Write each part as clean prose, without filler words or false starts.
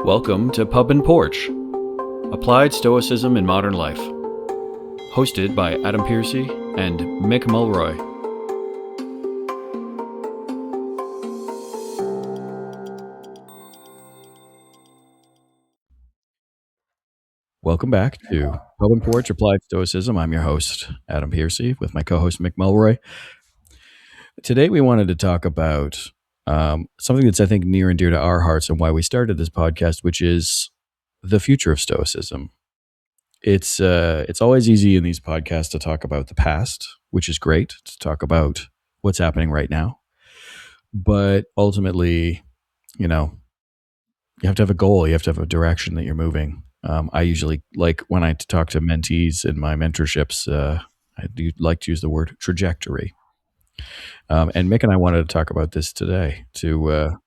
Welcome to Pub and Porch, Applied Stoicism in Modern Life, hosted by Adam Piercy and Mick Mulroy. Welcome back to Pub and Porch, Applied Stoicism. I'm your host, Adam Piercy, with my co-host, Mick Mulroy. Today we wanted to talk about something that's, I think, near and dear to our hearts and why we started this podcast, which is the future of Stoicism. It's always easy in these podcasts to talk about the past, which is great, to talk about what's happening right now. But ultimately, you have to have a goal. You have to have a direction that you're moving. I usually like when I talk to mentees in my mentorships, I do like to use the word trajectory. And Mick and I wanted to talk about this today to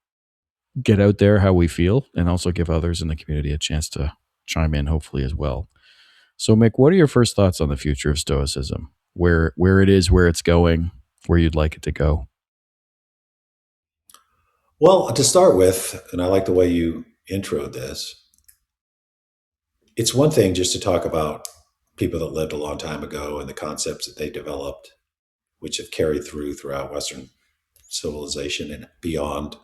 get out there how we feel and also give others in the community a chance to chime in, hopefully, as well. So, Mick, what are your first thoughts on the future of Stoicism? Where it is, where it's going, where you'd like it to go? Well, to start with, and I like the way you introed this, it's one thing just to talk about people that lived a long time ago and the concepts that they developed, which have carried throughout Western civilization and beyond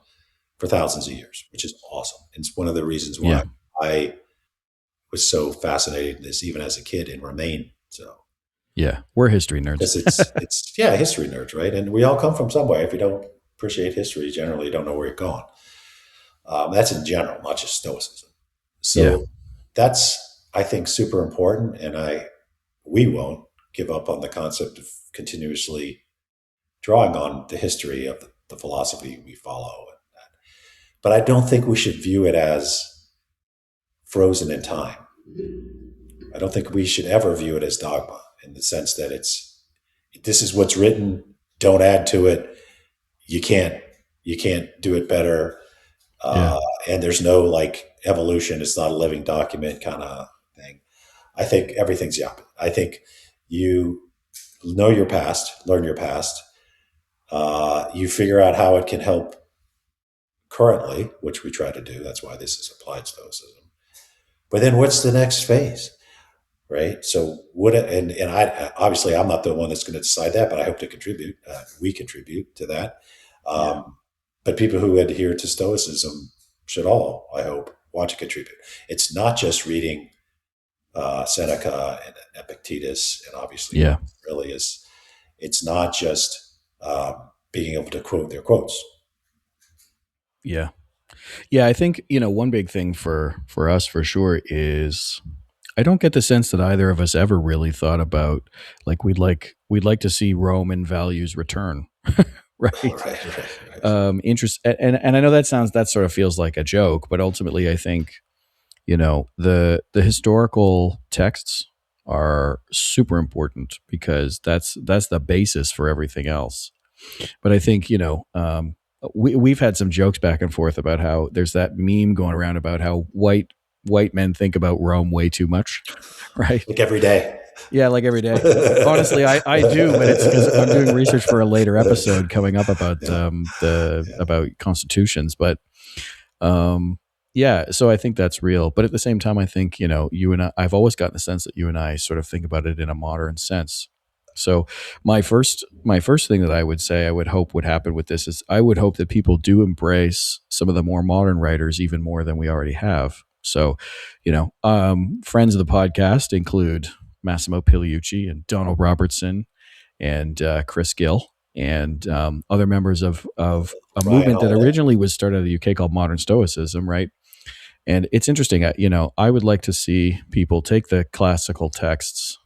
for thousands of years, which is awesome. It's one of the reasons why I was so fascinated in this, even as a kid, and remain so. Yeah, we're history nerds. It's history nerds, right? And we all come from somewhere. If you don't appreciate history, generally you don't know where you're going. That's in general, not just Stoicism. So that's, I think, super important. And we won't give up on the concept of continuously drawing on the history of the philosophy we follow. But I don't think we should view it as frozen in time. I don't think we should ever view it as dogma in the sense that this is what's written, don't add to it. You can't do it better. And there's no like evolution. It's not a living document kind of thing. I think everything's the opposite. I think you know your past, learn your past. You figure out how it can help currently, which we try to do. That's why this is applied Stoicism. But then what's the next phase, right? So I obviously I'm not the one that's going to decide that, but I hope to contribute. We contribute to that. But people who adhere to Stoicism should all, I hope, want to contribute. It's not just reading Seneca and Epictetus, and obviously really is. It's not just being able to quote their quotes. Yeah, I think, one big thing for us for sure is I don't get the sense that either of us ever really thought about like we'd like to see Roman values return. Right. Interest, and I know that sort of feels like a joke, but ultimately I think, the historical texts are super important because that's the basis for everything else. But I think, we've had some jokes back and forth about how there's that meme going around about how white men think about Rome way too much, right? Like every day. Yeah, like every day. Honestly, I do, but it's because I'm doing research for a later episode coming up about about constitutions. But so I think that's real. But at the same time, I think you and I've always gotten the sense that you and I sort of think about it in a modern sense. So my first thing that I would say I would hope would happen with this is I would hope that people do embrace some of the more modern writers even more than we already have. So, friends of the podcast include Massimo Pigliucci and Donald Robertson and Chris Gill and other members of a movement that originally was started in the UK called Modern Stoicism, right? And it's interesting, I would like to see people take the classical texts,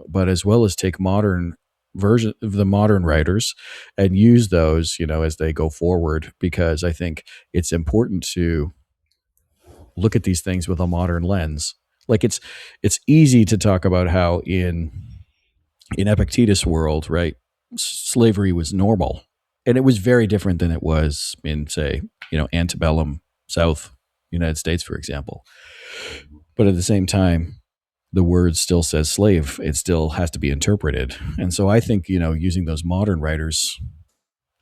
but as well as take modern version of the modern writers and use those, as they go forward, because I think it's important to look at these things with a modern lens. Like it's easy to talk about how in Epictetus' world, right, slavery was normal, and it was very different than it was in, say, antebellum South United States, for example. But at the same time, the word still says slave. It still has to be interpreted. And so I think, using those modern writers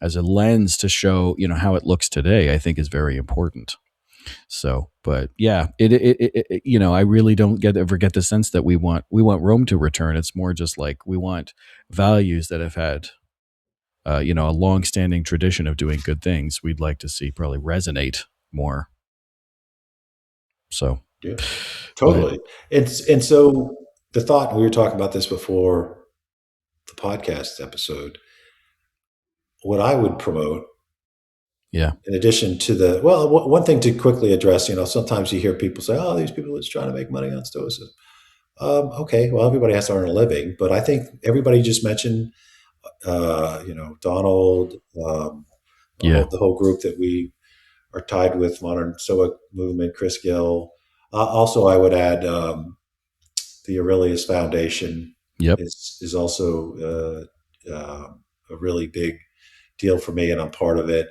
as a lens to show, how it looks today, I think is very important. So, but yeah, I really don't ever get the sense that we want Rome to return. It's more just like we want values that have had, a long-standing tradition of doing good things. We'd like to see probably resonate more. So, Yeah, but totally. And so the thought, we were talking about this before the podcast episode, what I would promote, yeah, in addition to one thing to quickly address, sometimes you hear people say, oh, these people are just trying to make money on Stoicism. Okay, well, everybody has to earn a living, but I think everybody just mentioned, Donald, yeah, the whole group that we are tied with, Modern Stoic Movement, Chris Gill. Also, I would add the Aurelius Foundation yep, is also a really big deal for me, and I'm part of it.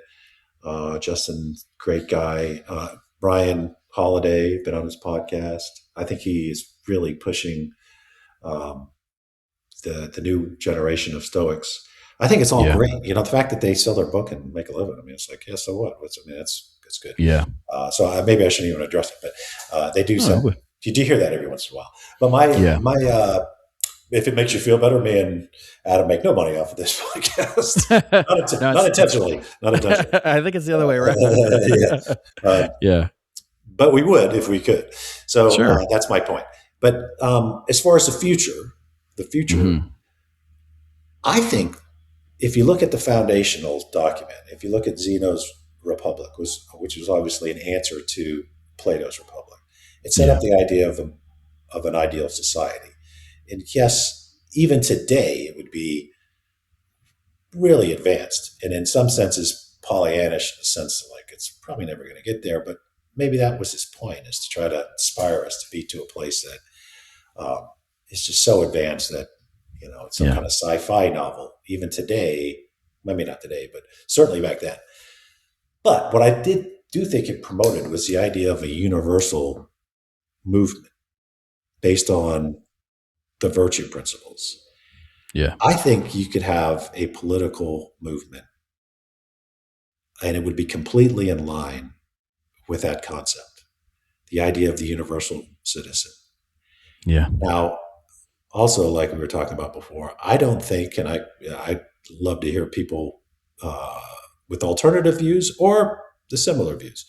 Justin, great guy. Brian Holiday, been on his podcast. I think he is really pushing um, the new generation of Stoics. I think it's all yeah, great. The fact that they sell their book and make a living. I mean, it's like, yeah, so what? That's good. yeah. Maybe I shouldn't even address it, but they do Oh, sell. but You do hear that every once in a while. But my if it makes you feel better, me and Adam make no money off of this podcast. no, Not it's intentionally. Not intentionally. I think it's the other way around. Yeah. Yeah, But we would if we could. So sure. that's my point. But as far as the future, Hmm. I think if you look at the foundational document, if you look at Zeno's Republic, which was obviously an answer to Plato's Republic, it set up Yeah, the idea of an ideal society. And yes, even today, it would be really advanced, and in some senses, Pollyannish in the sense that like it's probably never going to get there. But maybe that was his point: is to try to inspire us to be to a place that is just so advanced that it's some yeah, kind of sci-fi novel. Even today, maybe not today, but certainly back then. But what I do think it promoted was the idea of a universal movement based on the virtue principles. yeah, I think you could have a political movement and it would be completely in line with that concept, the idea of the universal citizen. yeah, Now, also, like we were talking about before, I don't think, and I'd love to hear people uh, with alternative views or the similar views.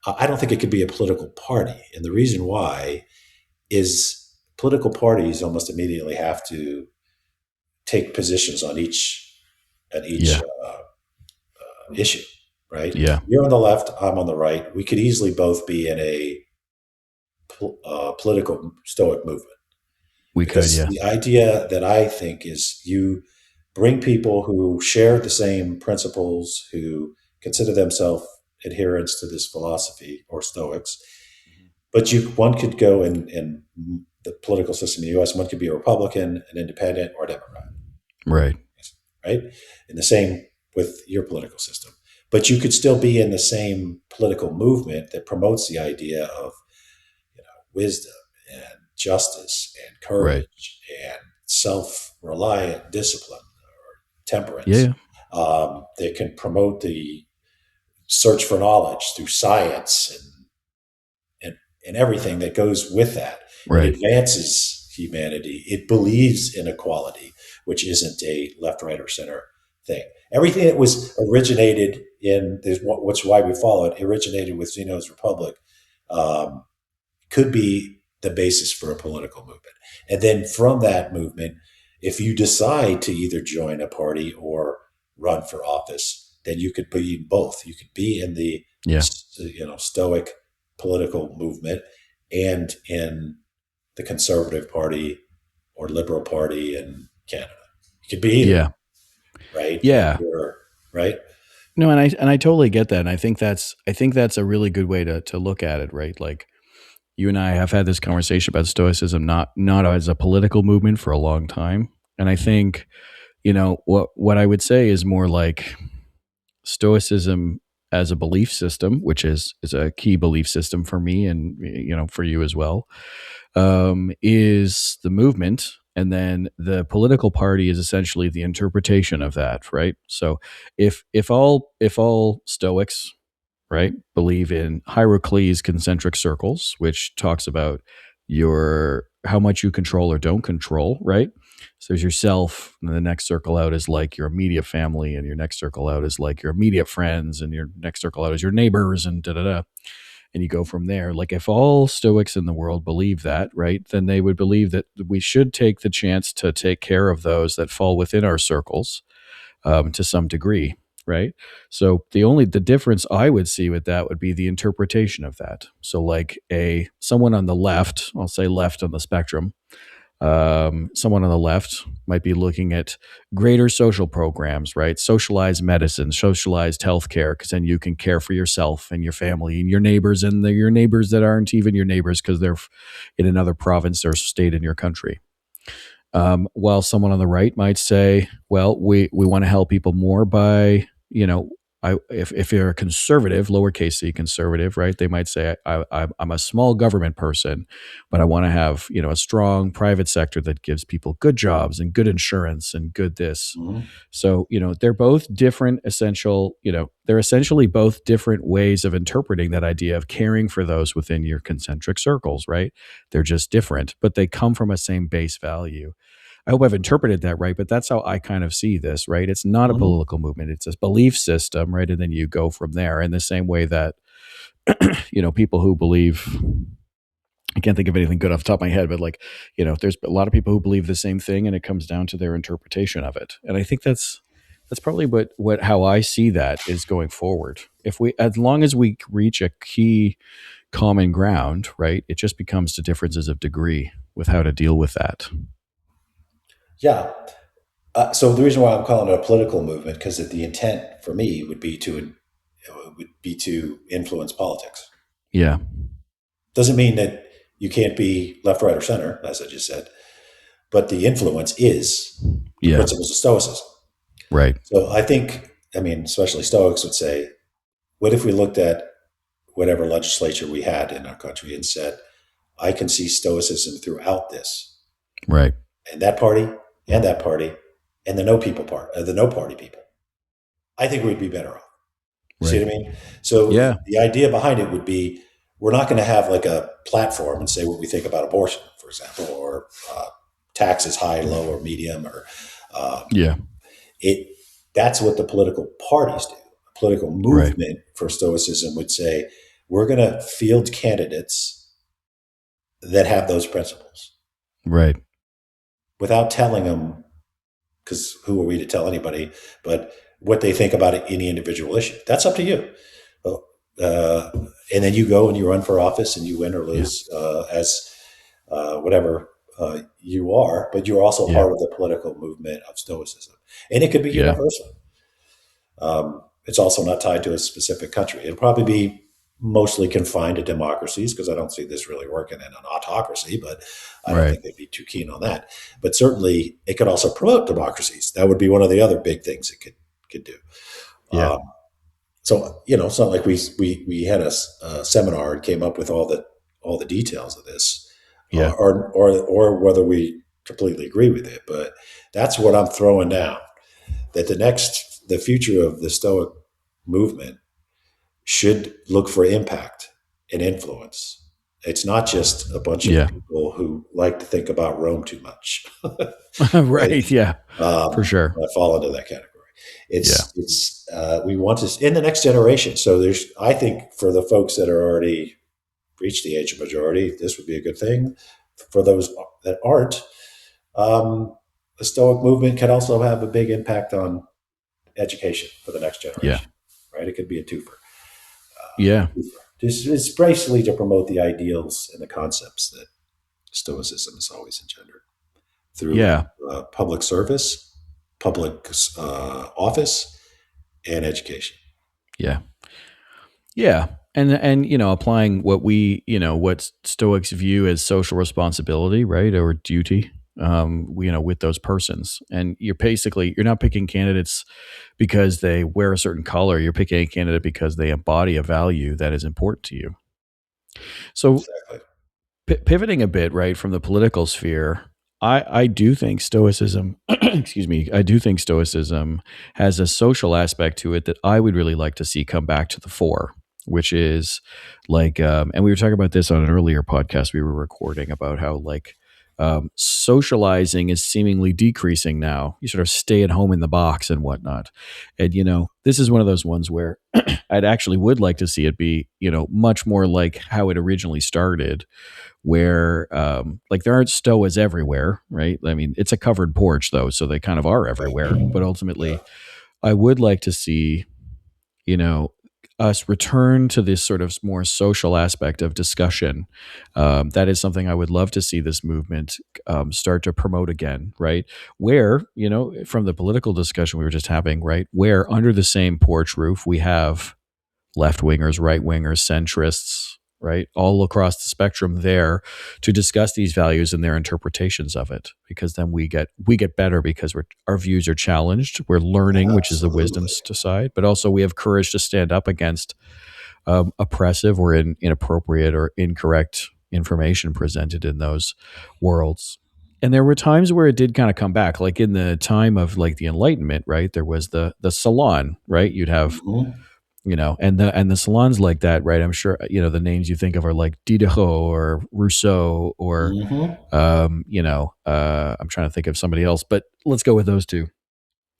I don't think it could be a political party. And the reason why is political parties almost immediately have to take positions on each yeah, issue, right? yeah. You're on the left, I'm on the right. We could easily both be in a political Stoic movement We could, because yeah, the idea that I think is you bring people who share the same principles, who consider themselves adherents to this philosophy or Stoics, but one could go in the political system in the U.S. One could be a Republican, an Independent, or a Democrat, right. right? And the same with your political system. But you could still be in the same political movement that promotes the idea of wisdom and justice and Right. courage and self-reliant discipline or Yeah, temperance. yeah. They can promote the search for knowledge through science and everything that goes with that. It Right. advances humanity. It believes in equality, which isn't a left, right, or center thing. Everything that was originated which is why we follow it, originated with Zeno's Republic, um, could be the basis for a political movement. And then from that movement, if you decide to either join a party or run for office, then you could be in both. You could be in the Yeah. Stoic political movement and in the Conservative Party or Liberal Party in Canada. You could be either, Yeah. right? And Yeah. you're right. No, and I totally get that. And I think that's a really good way to look at it, right? Like you and I have had this conversation about Stoicism not as a political movement for a long time. And I think, what I would say is more like Stoicism as a belief system, which is a key belief system for me and for you as well, is the movement, and then the political party is essentially the interpretation of that, right? So if all Stoics right? Believe in Hierocles concentric circles, which talks about your how much you control or don't control, right? So there's yourself, and the next circle out is like your immediate family, and your next circle out is like your immediate friends, and your next circle out is your neighbors, and da da da. And you go from there. Like if all Stoics in the world believe that, right, then they would believe that we should take the chance to take care of those that fall within our circles to some degree, right? So the difference I would see with that would be the interpretation of that. So like a someone on the left, I'll say left on the spectrum, someone on the left might be looking at greater social programs, right? Socialized medicine, socialized healthcare, because then you can care for yourself and your family and your neighbors and your neighbors that aren't even your neighbors because they're in another province or state in your country. While someone on the right might say, well, we want to help people more by, if you're a conservative, lowercase c conservative, right? They might say, I'm a small government person, but I want to have, a strong private sector that gives people good jobs and good insurance and good this. Mhm. So, they're both different they're essentially both different ways of interpreting that idea of caring for those within your concentric circles, right? They're just different, but they come from a same base value. I hope I've interpreted that right, but that's how I kind of see this, right? It's not a Mhm. political movement. It's a belief system, right? And then you go from there in the same way that, people who believe, I can't think of anything good off the top of my head, but like, there's a lot of people who believe the same thing and it comes down to their interpretation of it. And I think that's probably how I see that is going forward. As long as we reach a key common ground, right, it just becomes to differences of degree with how to deal with that. Yeah. So the reason why I'm calling it a political movement, because the intent for me would be to influence politics. Yeah. Doesn't mean that you can't be left, right, or center, as I just said, but the influence is the Yeah. principles of Stoicism. Right. So especially Stoics would say, what if we looked at whatever legislature we had in our country and said, I can see Stoicism throughout this, Right. and that party, and that party, and the no party people. I think we'd be better off. You see Right. what I mean? So Yeah. the idea behind it would be we're not going to have like a platform and say what we think about abortion, for example, or taxes high, low, or medium, or uh, Yeah. it. That's what the political parties do. A political Right. movement for Stoicism would say we're going to field candidates that have those principles Right. without telling them, because who are we to tell anybody, but what they think about any individual issue. That's up to you. Uh, and then you go and you run for office and you win or Yeah. lose as whatever you are, but you're also Yeah. part of the political movement of Stoicism. And it could be Yeah. universal. It's also not tied to a specific country. It'll probably be mostly confined to democracies because I don't see this really working in an autocracy, but I don't Right. think they'd be too keen on that. But certainly it could also promote democracies. That would be one of the other big things it could do. Yeah. So it's not like we had a seminar and came up with all the details of this, Yeah. or whether we completely agree with it. But that's what I'm throwing down. That the future of the Stoic movement should look for impact and influence. It's not just a bunch of Yeah. people who like to think about Rome too much, right? Right. Yeah. For sure. I fall into that category. Yeah. It's we want to in the next generation. So I think for the folks that are already reached the age of majority, this would be a good thing. For those that aren't, the Stoic movement can also have a big impact on education for the next Yeah. generation. Right? It could be a twofer. Yeah. It's basically to promote the ideals and the concepts that Stoicism has always engendered through Yeah. public service, public office, and education. Yeah. Yeah. And applying what Stoics view as social responsibility, right, or duty, with those persons. And you're not picking candidates because they wear a certain color. You're picking a candidate because they embody a value that is important to you. So Exactly. pivoting a bit, right, from the political sphere, I do think Stoicism, excuse me, I do think Stoicism has a social aspect to it that I would really like to see come back to the fore. which is like, and we were talking about this on an earlier podcast we were recording about how like socializing is seemingly decreasing now. You sort of stay at home in the box and whatnot. And, this is one of those ones where I'd actually would like to see it be, much more like how it originally started, where like there aren't stoas everywhere, right? I mean, it's a covered porch though, so they kind of are everywhere. But Yeah. ultimately, I would like to see, you know, us return to this sort of more social aspect of discussion. That is something I would love to see this movement start to promote again, right? Where, from the political discussion we were just having, right? Where under the same porch roof, we have left wingers, right wingers, centrists, right? All across the spectrum there to discuss these values and their interpretations of it. Because then we get better because our views are challenged. We're learning, which is the Absolutely. wisdom's side, but also we have courage to stand up against oppressive or inappropriate or incorrect information presented in those worlds. And there were times where it did kind of come back, like in the time of like the Enlightenment, right? There was the salon, right? You'd have Hmm. and the salons like that, right? I'm sure the names you think of are like Diderot or Rousseau or Hmm. I'm trying to think of somebody else, but let's go with those two.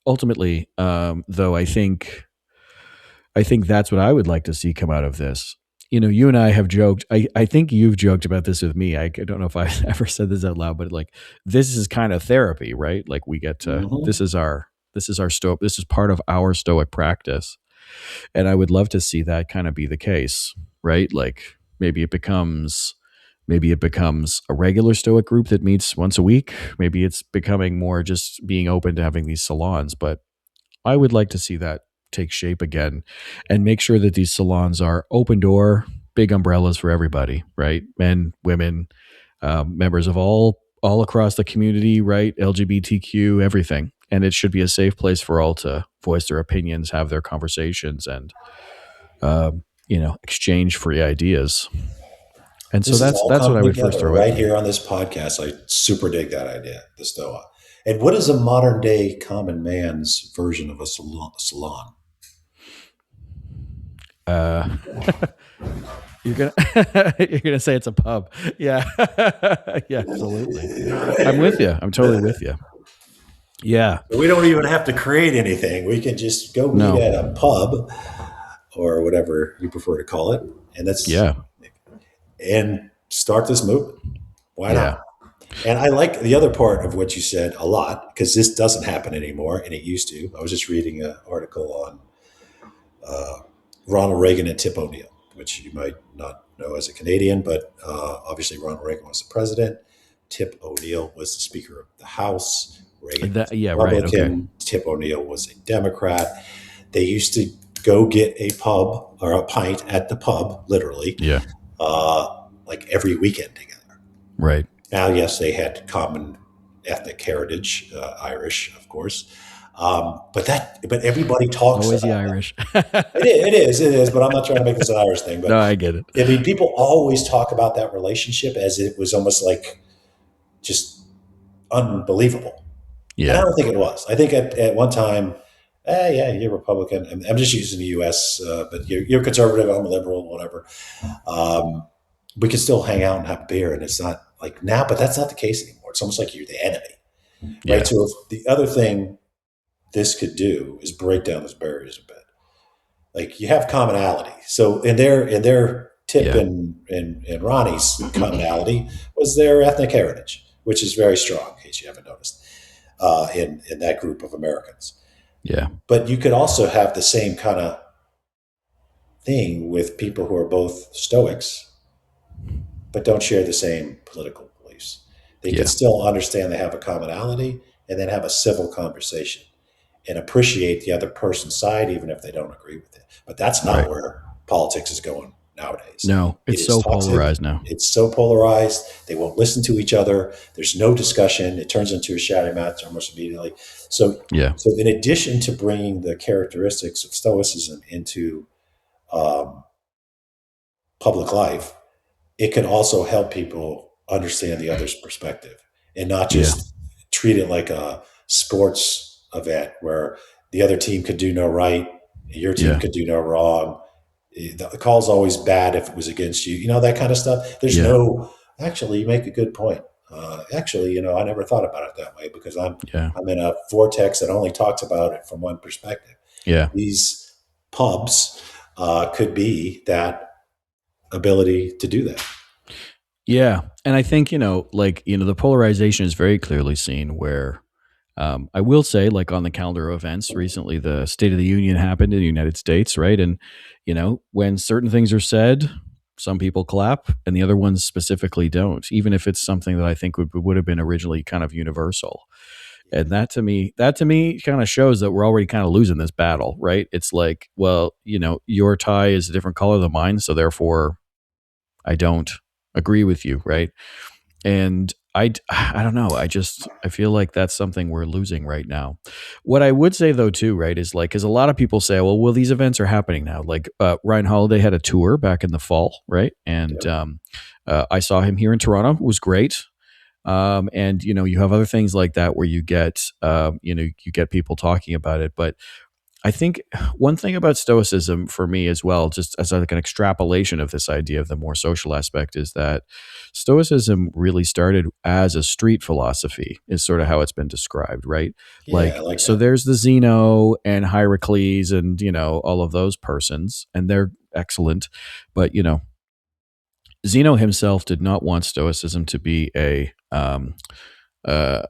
Ultimately, though, I think that's what I would like to see come out of this. You and I have joked. I think you've joked about this with me. I don't know if I ever said this out loud, but like this is kind of therapy, right? Like we get to Hmm. this is our stoic. This is part of our stoic practice, and I would love to see that kind of be the case, right? Like maybe it becomes a regular stoic group that meets once a week. Maybe it's becoming more just being open to having these salons, but I would like to see that take shape again and make sure that these salons are open door, big umbrellas for everybody, right? Men, women, members of all across the community, right? LGBTQ, everything. And it should be a safe place for all to voice their opinions, have their conversations, and exchange free ideas. And so This is that's all that's what I coming would first together throw out right there. here on this podcast. I super dig that idea, the Stoa. And what is a modern day common man's version of a salon? Uh, you're gonna you're gonna say it's a pub, yeah, yeah, absolutely. I'm with you. I'm totally with you. Yeah, We don't even have to create anything. We can just go meet no, at a pub or whatever you prefer to call it, and that's yeah, and start this movement. Why yeah. not? And I like the other part of what you said a lot because this doesn't happen anymore, and it used to. I was just reading an article on Ronald Reagan and Tip O'Neill, which you might not know as a Canadian, but obviously Ronald Reagan was the president. Tip O'Neill was the Speaker of the House. Reagan was a Yeah, right. Okay. Republican. Tip O'Neill was a Democrat. They used to go get a pub or a pint at the pub, literally, Yeah, like every weekend together. right. Now, yes, they had common ethnic heritage, Irish, of course, but everybody talks Always the about that. Irish. It is. But I'm not trying to make this an Irish thing. No, But I get it. I mean, people always talk about that relationship as it was almost like just unbelievable, and I Yeah, don't think it was. I think at one time, yeah, you're Republican. I'm just using the U.S., but you're conservative. I'm a liberal, whatever. Um, we can still hang out and have beer, and it's not like now. But that's not the case anymore. It's almost like you're the enemy, right? yeah, So if the other thing this could do is break down those barriers a bit. Like you have commonality. So in their Tip yeah, and Ronnie's commonality was their ethnic heritage, which is very strong, in case you haven't noticed, in that group of Americans. yeah, But you could also have the same kind of thing with people who are both Stoics, but don't share the same political beliefs. They could yeah, still understand they have a commonality and then have a civil conversation and appreciate the other person's side, even if they don't agree with it. But that's not right. where politics is going nowadays. No, It it's is so toxic. polarized now. It's so polarized. They won't listen to each other. There's no discussion. It turns into a shouting match almost immediately. So, Yeah, so in addition to bringing the characteristics of Stoicism into um, public life, it can also help people understand the other's perspective and not yeah, just treat it like a sports event where the other team could do no right, your team yeah, could do no wrong. The call's always bad if it was against you. You know, that kind of stuff. There's Yeah. no. Actually, you make a good point. Actually, I never thought about it that way because Yeah. I'm in a vortex that only talks about it from one perspective. Yeah. These pubs could be that ability to do that. Yeah. And I think, the polarization is very clearly seen where I will say, like on the calendar of events recently, the State of the Union happened in the United States, right? And, when certain things are said, some people clap and the other ones specifically don't, even if it's something that I think would have been originally kind of universal. And that to me kind of shows that we're already kind of losing this battle, right? It's like, well, your tie is a different color than mine, so therefore I don't agree with you, right? And I don't know. I feel like that's something we're losing right now. What I would say though too, right, is like, because a lot of people say, well, these events are happening now. Like Ryan Holiday had a tour back in the fall, right? And Yeah. I saw him here in Toronto. It was great. And you have other things like that where you get you get people talking about it. But I think one thing about Stoicism for me as well, just as like an extrapolation of this idea of the more social aspect, is that Stoicism really started as a street philosophy, is sort of how it's been described, right? Yeah, I Like, like so that. there's the Zeno and Hierocles and, all of those persons, and they're excellent. But, Zeno himself did not want Stoicism to be uh,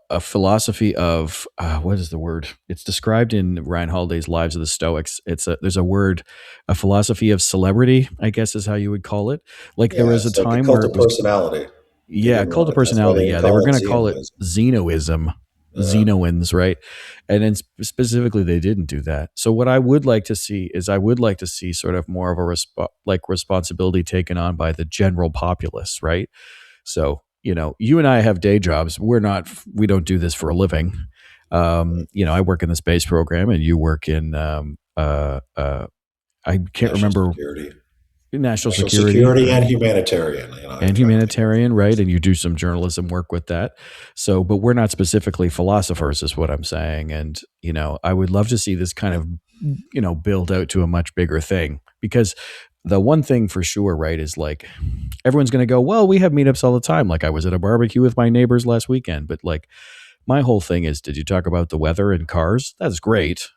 a philosophy of what is the word? It's described in Ryan Holiday's Lives of the Stoics. There's a word, a philosophy of celebrity, I guess is how you would call it. Like there Yeah, was a it's like a time where cult it of was, personality. They yeah, didn't cult want of it. That's why personality. they didn't Yeah, they were call it going to call it Zenoism. Zenoism, Uh, Zenoans, right? And then specifically, they didn't do that. So what I would like to see is I would like to see sort of more of a responsibility taken on by the general populace, right? So, you and I have day jobs. We don't do this for a living. I work in the space program and you work in, I can't national remember, security, national national security, security, right? and humanitarian. I'm And trying to think of humanitarian, the right? things. And you do some journalism work with that. So, but we're not specifically philosophers, is what I'm saying. And, I would love to see this kind of, build out to a much bigger thing because the one thing for sure, right, is like everyone's going to go, well, we have meetups all the time. Like I was at a barbecue with my neighbors last weekend, but like my whole thing is, did you talk about the weather and cars? That's great.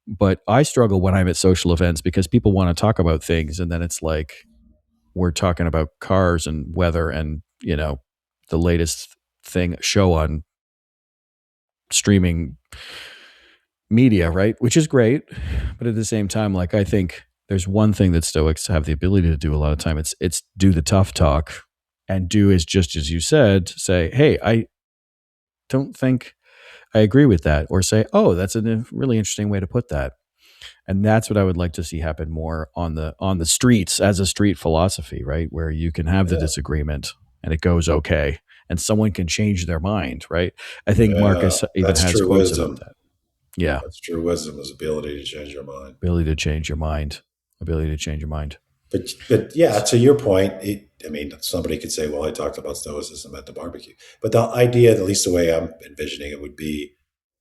But I struggle when I'm at social events because people want to talk about things. And then it's like, we're talking about cars and weather and, the latest show on streaming media, right? Which is great. But at the same time, like I think there's one thing that Stoics have the ability to do a lot of time. It's do the tough talk and do is just as you said, say, hey, I don't think I agree with that. Or say, oh, that's a really interesting way to put that. And that's what I would like to see happen more on the streets as a street philosophy, right? Where you can have the Yeah, disagreement and it goes okay and someone can change their mind, right? I think yeah, Marcus even that's has true quotes about wisdom. that. Yeah. That's true wisdom is ability to change your mind. Ability to change your mind. Ability to change your mind. But yeah, to your point, I mean, somebody could say, "Well, I talked about stoicism at the barbecue," but the idea, at least the way I'm envisioning it, would be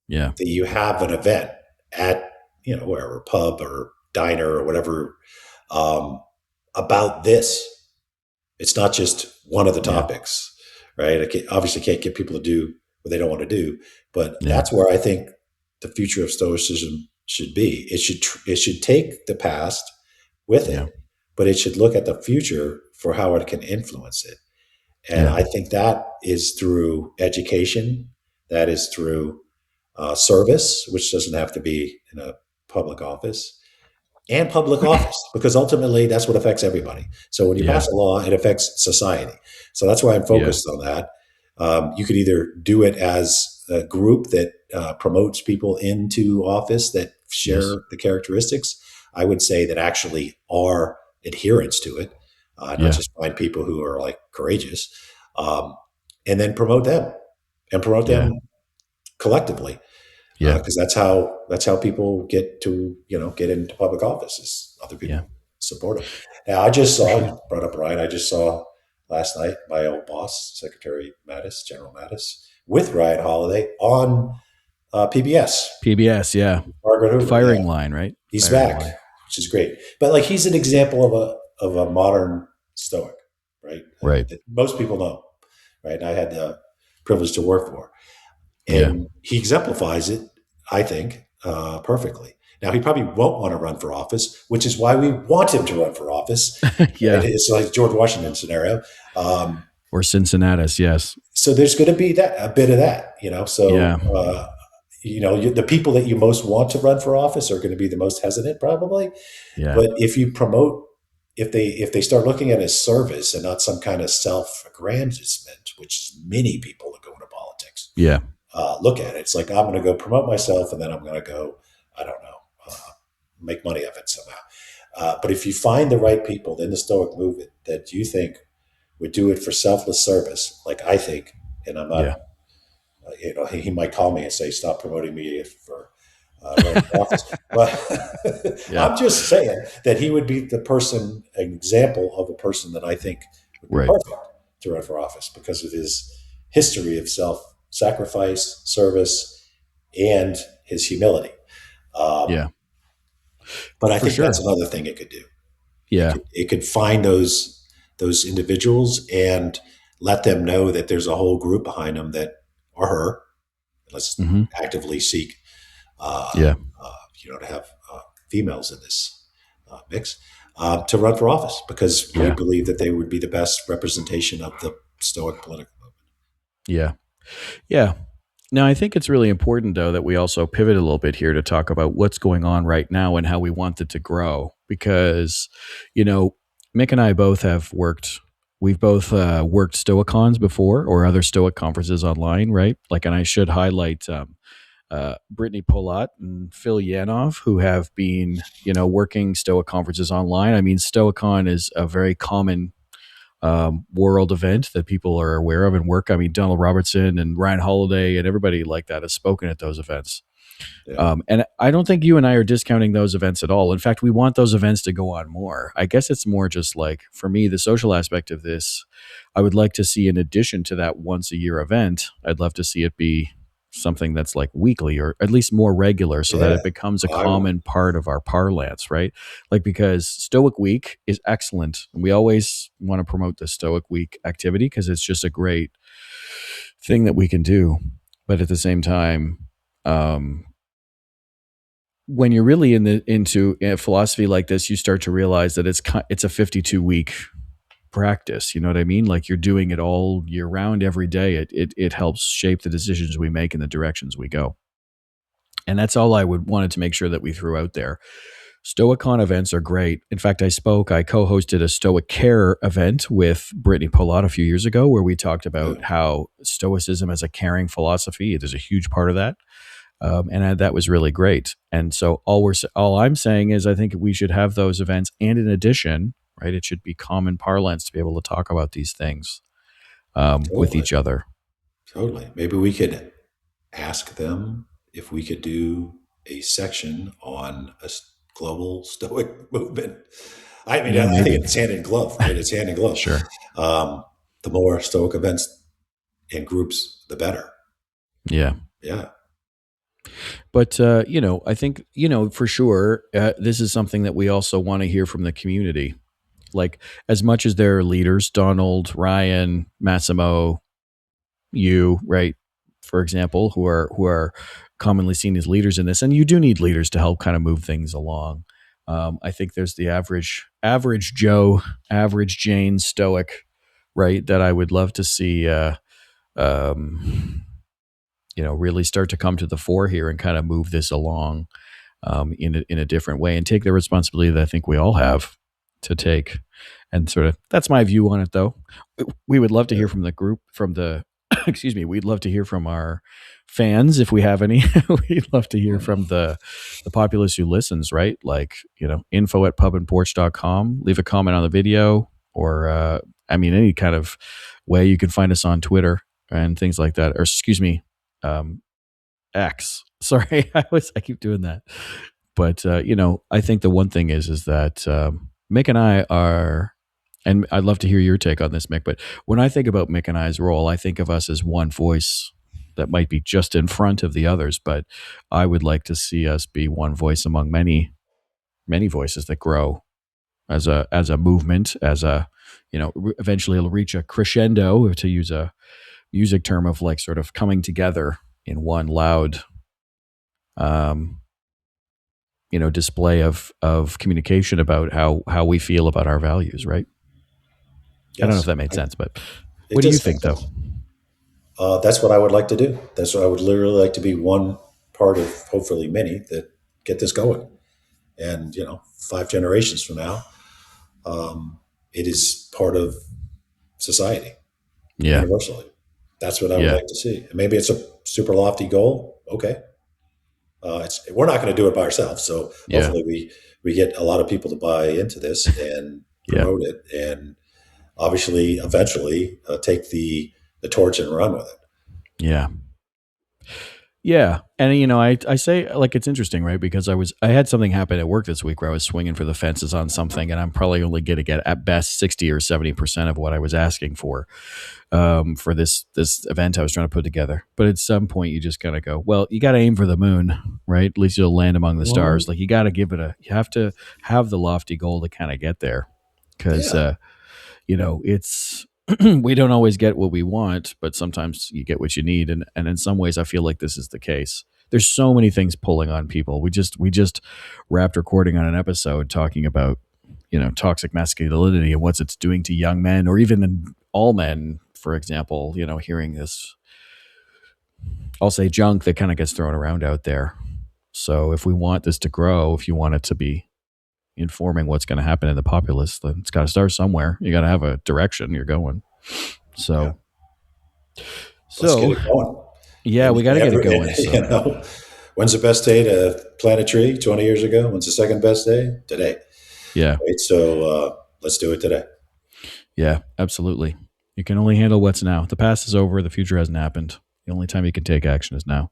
Yeah. that you have an event at wherever pub or diner or whatever um, about this. It's not just one of the Yeah. topics, right? Obviously can't get people to do what they don't want to do, but Yeah. that's where I think the future of Stoicism should be. It should take the past with Yeah. it, but it should look at the future for how it can influence it. And Yeah. I think that is through education, that is through service, which doesn't have to be in a public office, and public office, because ultimately that's what affects everybody. So when you Yeah. pass a law, it affects society. So that's why I'm Yeah. focused on that. You could either do it as a group that promotes people into office that Yes. share the characteristics. I would say that actually are adherents to it, not Yeah. just find people who are like courageous, um, and then promote them and promote Yeah. them collectively Yeah. because that's how people get to get into public offices. Other Yeah. people support them. Now, I just For saw sure. you brought up Ryan. I just saw last night my old boss, Secretary Mattis, General Mattis, with Ryan Holiday on PBS. PBS. Yeah. Margaret Hoover. Yeah, Firing line, right? he's Firing back. line. which is great. But like he's an example of a modern Stoic, right? Right. That most people know, right? And I had the privilege to work for, Yeah. and he exemplifies it, I think, perfectly. Now he probably won't want to run for office, which is why we want him to run for office. Right? Yeah. It's like George Washington scenario. Or Cincinnatus. Yes. So there's going to be that a bit of that, Yeah. So the people that you most want to run for office are going to be the most hesitant, probably. Yeah. But if you promote, if they start looking at it as service and not some kind of self-aggrandizement, which many people that go into politics Yeah. look at it, it's like I'm going to go promote myself, and then I'm going to go, I don't know, make money of it somehow. But if you find the right people in the Stoic movement that you think would do it for selfless service, like I think, and I'm Yeah. not, he might call me and say, "Stop promoting me for running for office." But Yeah. I'm just saying that he would be an example of a person that I think would be Right. perfect to run for office because of his history of self-sacrifice, service, and his humility. Yeah. But I For think sure. that's another thing it could do. Yeah. It could find those individuals and let them know that there's a whole group behind them that, or her, let's Hmm. actively seek, Yeah. to have females in this mix to run for office because we Yeah. believe that they would be the best representation of the Stoic political movement. Yeah. Yeah. Now, I think it's really important, though, that we also pivot a little bit here to talk about what's going on right now and how we want it to grow. Because, Mick and I both have worked. We've both worked Stoicons before or other Stoic conferences online, right? Like, and I should highlight Brittany Polat and Phil Yanov, who have been, working Stoic conferences online. I mean, Stoicon is a very common world event that people are aware of and work. I mean, Donald Robertson and Ryan Holiday and everybody like that has spoken at those events. Yeah. And I don't think you and I are discounting those events at all. In fact, we want those events to go on more. I guess it's more just like, for me, the social aspect of this, I would like to see, in addition to that once a year event, I'd love to see it be something that's like weekly or at least more regular so that Yeah. it becomes a I, common part of our parlance, right? Like, because Stoic Week is excellent. We always want to promote the Stoic Week activity because it's just a great thing that we can do. But at the same time, when you're really into a philosophy like this, you start to realize that it's a 52-week practice. You know what I mean? Like, you're doing it all year round, every day. It helps shape the decisions we make and the directions we go. And that's all I wanted to make sure that we threw out there. Stoicon events are great. In fact, I co-hosted a Stoic Care event with Brittany Polat a few years ago where we talked about how Stoicism as a caring philosophy, there's a huge part of that. That was really great. And so all I'm saying is I think we should have those events. And in addition, right, it should be common parlance to be able to talk about these things with totally. each other. Totally. Maybe we could ask them if we could do a section on a global Stoic movement. I mean, Yeah, I think maybe. it's hand in glove, right? It's hand in glove. Sure. The more Stoic events and groups, the better. Yeah. Yeah. But, I think, for sure, this is something that we also want to hear from the community. Like, as much as there are leaders, Donald, Ryan, Massimo, you, right, for example, who are commonly seen as leaders in this, and you do need leaders to help kind of move things along. I think there's the average Joe, average Jane Stoic, right, that I would love to see, really start to come to the fore here and kind of move this along in a different way and take the responsibility that I think we all have to take. And sort of, that's my view on it, though. We would love to hear from the group, excuse me, we'd love to hear from our fans if we have any. We'd love to hear from the populace who listens, right? Like, info@pubandporch.com. Leave a comment on the video or, any kind of way. You can find us on Twitter and things like that. Or, excuse me, X. Sorry, I keep doing that. But, I think the one thing is that Mick and I are, and I'd love to hear your take on this, Mick, but when I think about Mick and I's role, I think of us as one voice that might be just in front of the others, but I would like to see us be one voice among many many voices that grow as a movement, as a, eventually it'll reach a crescendo, to use a music term, of like sort of coming together in one loud, display of communication about how we feel about our values, right? I don't know if Yes, that made sense, but it what do you does make think, though? sense. That's what I would like to do. That's what I would literally like to be one part of hopefully many that get this going. And 5 generations from now, it is part of society Yeah, universally. That's what I would yeah, like to see. And maybe it's a super lofty goal. Okay, we're not going to do it by ourselves. So yeah, hopefully we get a lot of people to buy into this and yeah, promote it, and obviously eventually take the torch and run with it. yeah. Yeah, and I say, like, it's interesting, right? Because I had something happen at work this week where I was swinging for the fences on something, and I'm probably only going to get at best 60 or 70% of what I was asking for this event I was trying to put together. But at some point, you just kind of go, well, you got to aim for the moon, right? At least you'll land among the stars. Mhm. Like, you got to you have to have the lofty goal to kind of get there, because Yeah, it's we don't always get what we want, but sometimes you get what you need, and in some ways I feel like this is the case. There's so many things pulling on people. We just wrapped recording on an episode talking about toxic masculinity and what's it's doing to young men, or even in all men, for example. Hearing this, I'll say, junk that kind of gets thrown around out there. So if we want this to grow, if you want it to be informing what's going to happen in the populace, then it's got to start somewhere. You got to have a direction you're going. yeah. So, Let's get so it going. yeah, And we got to get it going. So, when's the best day to plant a tree? 20 years ago. When's the second best day? Today. yeah, Right. So let's do it today. yeah, absolutely. You can only handle what's now. The past is over. The future hasn't happened. The only time you can take action is now.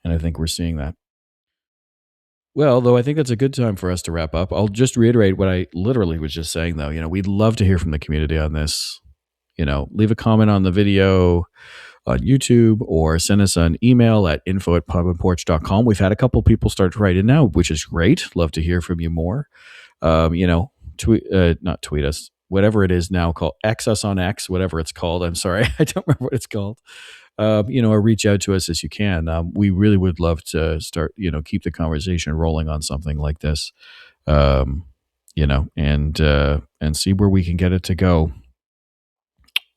And I think we're seeing that. Well, though, I think that's a good time for us to wrap up. I'll just reiterate what I literally was just saying, though. We'd love to hear from the community on this. Leave a comment on the video on YouTube, or send us an email at info@pubandporch.com. We've had a couple people start to write in now, which is great. Love to hear from you more. Tweet, not tweet us, whatever it is now called, X us on X, whatever it's called. I'm sorry, I don't remember what it's called. Or reach out to us as you can. We really would love to start, keep the conversation rolling on something like this, and see where we can get it to go.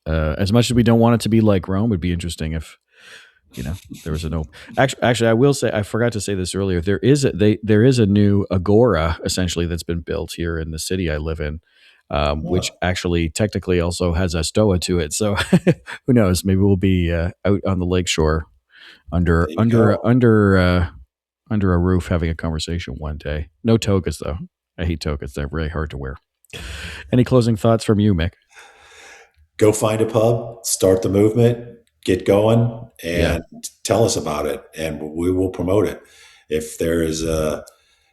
As much as we don't want it to be like Rome, it'd be interesting if there was a no. Actually, I will say, I forgot to say this earlier. There is a new agora, essentially, that's been built here in the city I live in, which Oh, actually technically also has a stoa to it. So who knows? Maybe we'll be out on the lakeshore under there you under go. under under a roof having a conversation one day. No togas though. I hate togas. They're very hard to wear. Any closing thoughts from you, Mick? Go find a pub, start the movement, get going, Yeah, and tell us about it, and we will promote it. If there is a,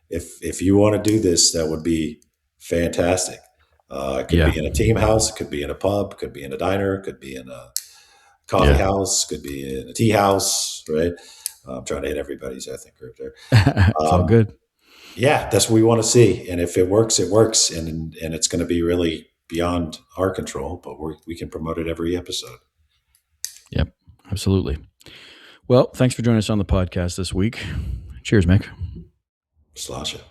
if you want to do this, that would be fantastic. It could yeah, be in a team house, it could be in a pub, could be in a diner, could be in a coffee yeah. house, could be in a tea house, right? I'm trying to hit everybody's ethnic group there. It's all Um, good. yeah, that's what we want to see. And if it works, it works. And it's going to be really beyond our control, but we can promote it every episode. Yep, absolutely. Well, thanks for joining us on the podcast this week. Cheers, Mick. Slasha.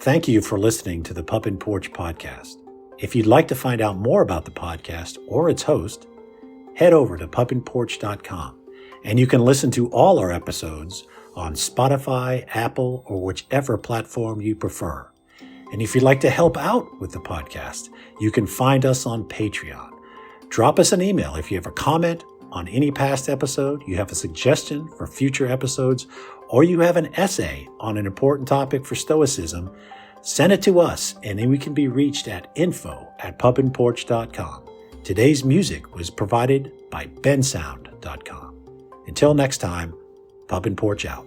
Thank you for listening to the Pup and Porch podcast. If you'd like to find out more about the podcast or its host, head over to pupandporch.com, and you can listen to all our episodes on Spotify, Apple, or whichever platform you prefer. And if you'd like to help out with the podcast, you can find us on Patreon. Drop us an email if you have a comment on any past episode, you have a suggestion for future episodes, or you have an essay on an important topic for Stoicism. Send it to us, and then we can be reached at info@pupandporch.com. Today's music was provided by bensound.com. Until next time, Pup and Porch out.